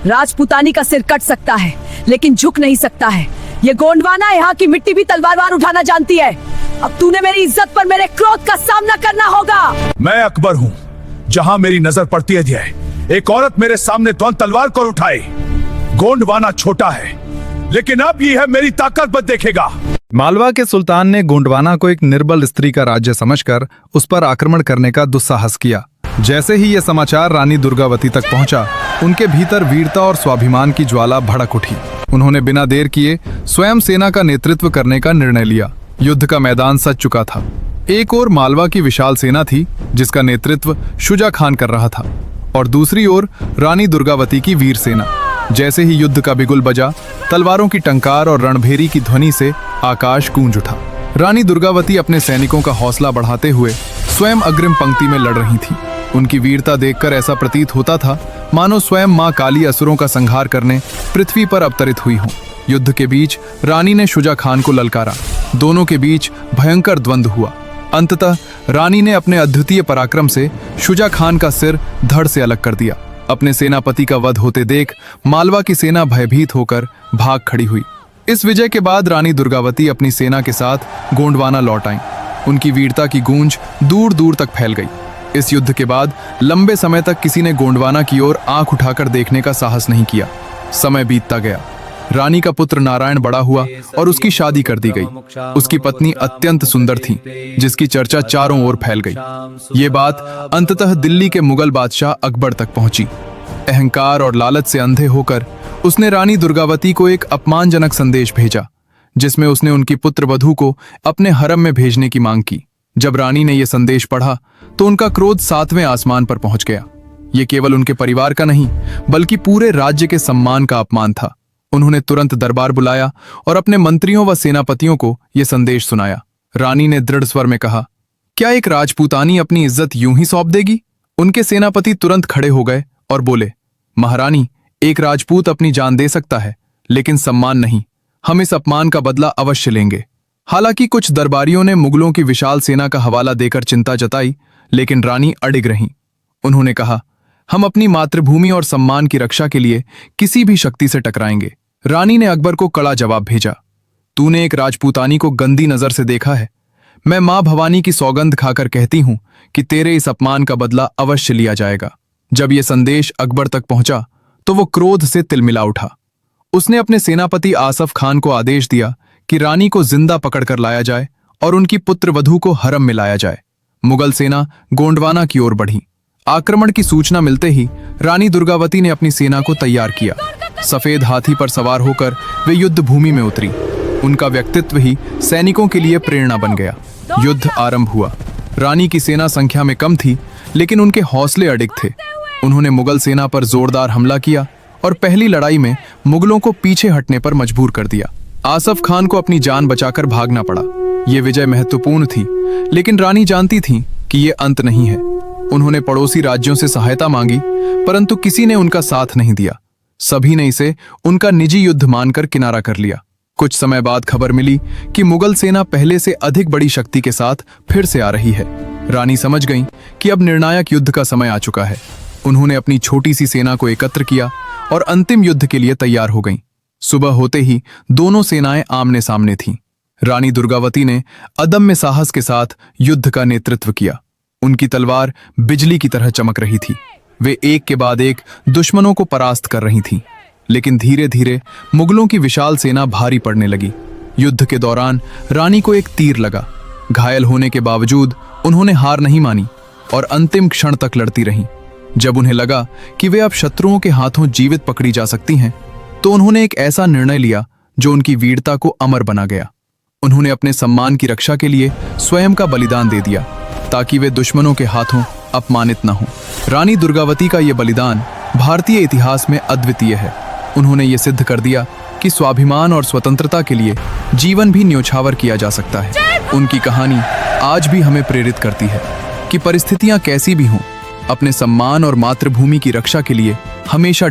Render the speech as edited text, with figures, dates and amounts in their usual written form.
राजपूतानी का सिर कट सकता है लेकिन झुक नहीं सकता है। ये गोंडवाना यहाँ की मिट्टी भी तलवार उठाना जानती है। अब तूने मेरी इज्जत पर मेरे क्रोध का सामना करना होगा। मैं अकबर हूँ, जहाँ मेरी नजर पड़ती है एक औरत मेरे सामने तुरंत तलवार को उठाए। गोंडवाना छोटा है लेकिन अब ये है मेरी ताकत पर देखेगा। मालवा के सुल्तान ने गोंडवाना को एक निर्बल स्त्री का राज्य समझकर उस पर आक्रमण करने का दुस्साहस किया। जैसे ही यह समाचार रानी दुर्गावती तक पहुंचा, उनके भीतर वीरता और स्वाभिमान की ज्वाला भड़क उठी। उन्होंने बिना देर किए स्वयं सेना का नेतृत्व करने का निर्णय लिया। युद्ध का मैदान सज चुका था। एक ओर मालवा की विशाल सेना थी जिसका नेतृत्व शुजा खान कर रहा था, और दूसरी ओर रानी दुर्गावती की वीर सेना। जैसे ही युद्ध का बिगुल बजा, तलवारों की टंकार और रणभेरी की ध्वनि से आकाश गूंज उठा। रानी दुर्गावती अपने सैनिकों का हौसला बढ़ाते हुए स्वयं अग्रिम पंक्ति में लड़ रही थी। उनकी वीरता देखकर ऐसा प्रतीत होता था मानो स्वयं मां काली असुरों का संहार करने पृथ्वी पर अवतरित हुई हो। युद्ध के बीच रानी ने शुजा खान को ललकारा। दोनों के बीच भयंकर द्वंद्व हुआ। अंततः रानी ने अपने अद्वितीय पराक्रम से शुजा खान का सिर धड़ से अलग कर दिया। अपने सेनापति का वध होते देख मालवा की सेना भयभीत होकर भाग खड़ी हुई। इस विजय के बाद रानी दुर्गावती अपनी सेना के साथ गोंडवाना लौट आईं। उनकी वीरता की गूंज दूर दूर तक फैल गई। इस युद्ध के बाद लंबे समय तक किसी ने गोंडवाना की ओर आंख उठाकर देखने का साहस नहीं किया। समय बीतता गया। रानी का पुत्र नारायण बड़ा हुआ और उसकी शादी कर दी गई। उसकी पत्नी अत्यंत सुंदर थी, जिसकी चर्चा चारों ओर फैल गई। ये बात अंततः दिल्ली के मुगल बादशाह अकबर तक पहुंची। अहंकार और लालच से अंधे होकर उसने रानी दुर्गावती को एक अपमानजनक संदेश भेजा, जिसमें उसने उनकी पुत्र वधू को अपने हरम में भेजने की मांग की। जब रानी ने यह संदेश पढ़ा तो उनका क्रोध 7वें आसमान पर पहुंच गया। ये केवल उनके परिवार का नहीं, बल्कि पूरे राज्य के सम्मान का अपमान था। उन्होंने तुरंत दरबार बुलाया और अपने मंत्रियों व सेनापतियों को यह संदेश सुनाया। रानी ने दृढ़ स्वर में कहा, क्या एक राजपूतानी अपनी इज्जत यूं ही सौंप देगी? उनके सेनापति तुरंत खड़े हो गए और बोले, महारानी, एक राजपूत अपनी जान दे सकता है लेकिन सम्मान नहीं। हम इस अपमान का बदला अवश्य लेंगे। हालांकि कुछ दरबारियों ने मुगलों की विशाल सेना का हवाला देकर चिंता जताई, लेकिन रानी अडिग रहीं। उन्होंने कहा, हम अपनी मातृभूमि और सम्मान की रक्षा के लिए किसी भी शक्ति से टकराएंगे। रानी ने अकबर को कड़ा जवाब भेजा, तूने एक राजपूतानी को गंदी नजर से देखा है। मैं मां भवानी की सौगंध खाकर कहती हूं कि तेरे इस अपमान का बदला अवश्य लिया जाएगा। जब यह संदेश अकबर तक पहुंचा तो वो क्रोध से तिलमिला उठा। उसने अपने सेनापति आसफ खान को आदेश दिया कि रानी को जिंदा पकड़कर लाया जाए और उनकी पुत्र वधू को हरम में लाया जाए। मुगल सेना गोंडवाना की ओर बढ़ी। आक्रमण की सूचना मिलते ही रानी दुर्गावती ने अपनी सेना को तैयार किया। सफेद हाथी पर सवार होकर वे युद्ध भूमि में उतरी। उनका व्यक्तित्व ही सैनिकों के लिए प्रेरणा बन गया। युद्ध आरंभ हुआ। रानी की सेना संख्या में कम थी, लेकिन उनके हौसले अडिग थे। उन्होंने मुगल सेना पर जोरदार हमला किया और पहली लड़ाई में मुगलों को पीछे हटने पर मजबूर कर दिया। आसफ खान को अपनी जान बचाकर भागना पड़ा। यह विजय महत्वपूर्ण थी, लेकिन रानी जानती थी कि यह अंत नहीं है। उन्होंने पड़ोसी राज्यों से सहायता मांगी, परंतु किसी ने उनका साथ नहीं दिया। सभी ने इसे उनका निजी युद्ध मानकर किनारा कर लिया। कुछ समय बाद खबर मिली कि मुगल सेना पहले से अधिक बड़ी शक्ति के साथ फिर से आ रही है। रानी समझ गईं कि अब निर्णायक युद्ध का समय आ चुका है। उन्होंने अपनी छोटी सी सेना को एकत्र किया और अंतिम युद्ध के लिए तैयार हो गईं। सुबह होते ही दोनों सेनाएं आमने सामने थीं। रानी दुर्गावती ने अदम्य साहस के साथ युद्ध का नेतृत्व किया। उनकी तलवार बिजली की तरह चमक रही थी। वे एक के बाद एक दुश्मनों को परास्त कर रही थीं। लेकिन धीरे धीरे मुगलों की विशाल सेना भारी पड़ने लगी। युद्ध के दौरान रानी को एक तीर लगा। घायल होने के बावजूद उन्होंने हार नहीं मानी और अंतिम क्षण तक लड़ती रहीं। जब उन्हें लगा कि वे अब शत्रुओं के हाथों जीवित पकड़ी जा सकती हैं, तो उन्होंने एक ऐसा निर्णय लिया जो उनकी वीरता को अमर बना गया। उन्होंने अपने सम्मान की रक्षा के लिए स्वयं का बलिदान दे दिया, ताकि वे दुश्मनों के हाथों अपमानित न हों। रानी दुर्गावती का यह बलिदान भारतीय इतिहास में अद्वितीय है। उन्होंने ये सिद्ध कर दिया कि स्वाभिमान और स्वतंत्रता के लिए जीवन भी न्योछावर किया जा सकता है। उनकी कहानी आज भी हमें प्रेरित करती है कि परिस्थितियां कैसी भी हों, अपने सम्मान और मातृभूमि की रक्षा के लिए हमेशा